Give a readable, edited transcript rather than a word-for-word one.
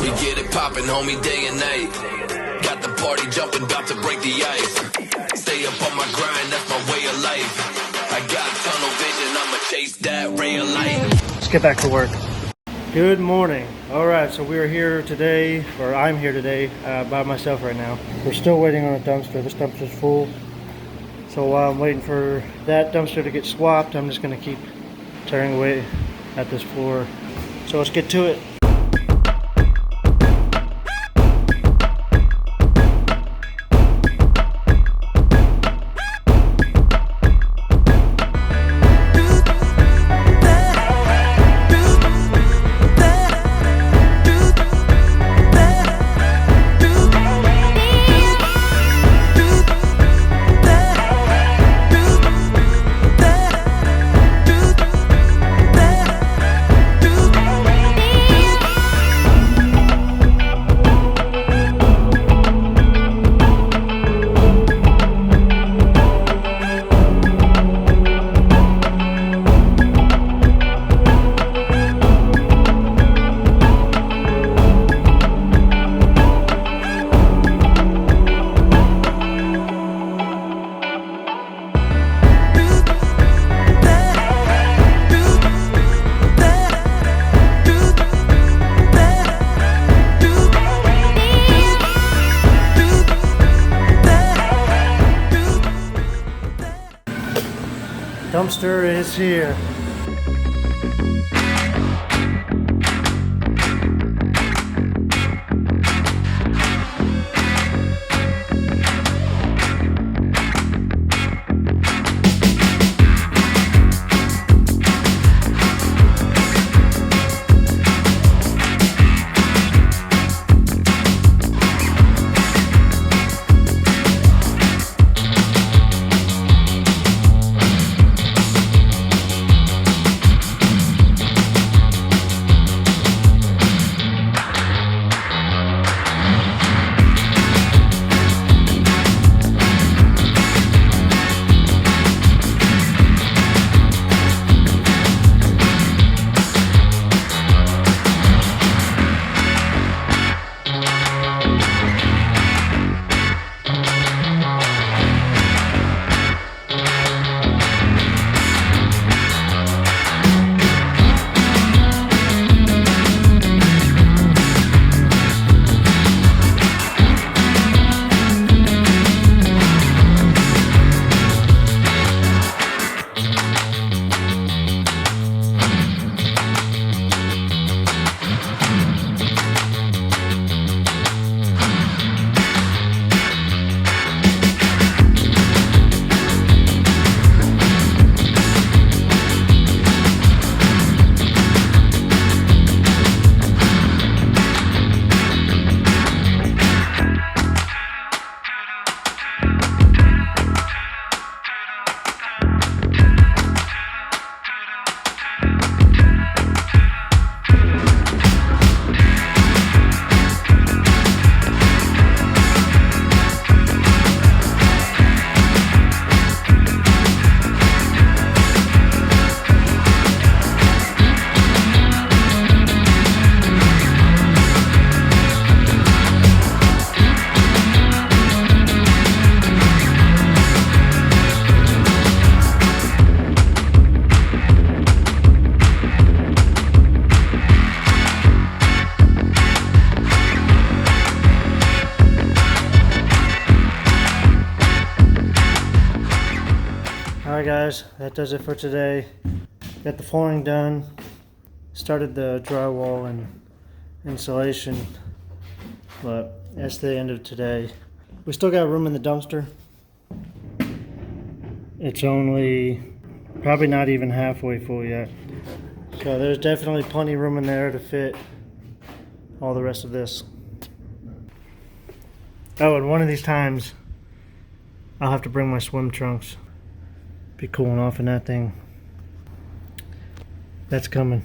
We get it poppin', homie, day and night. Got the party jumping, about to break the ice. Stay up on my grind, that's my way of life. I got tunnel vision, I'ma chase that ray of light. Let's get back to work. Good morning. Alright, so we are here today, or I'm here today by myself right now. We're still waiting on a dumpster. This dumpster's full. So while I'm waiting for that dumpster to get swapped, I'm just going to keep tearing away at this floor. So let's get to it. Dumpster is here. Alright guys, that does it for today. Got the flooring done. Started the drywall and insulation. But that's the end of today. We still got room in the dumpster. It's only probably not even halfway full yet. So there's definitely plenty of room in there to fit all the rest of this. Oh, and one of these times I'll have to bring my swim trunks. Be cooling off in that thing. That's coming.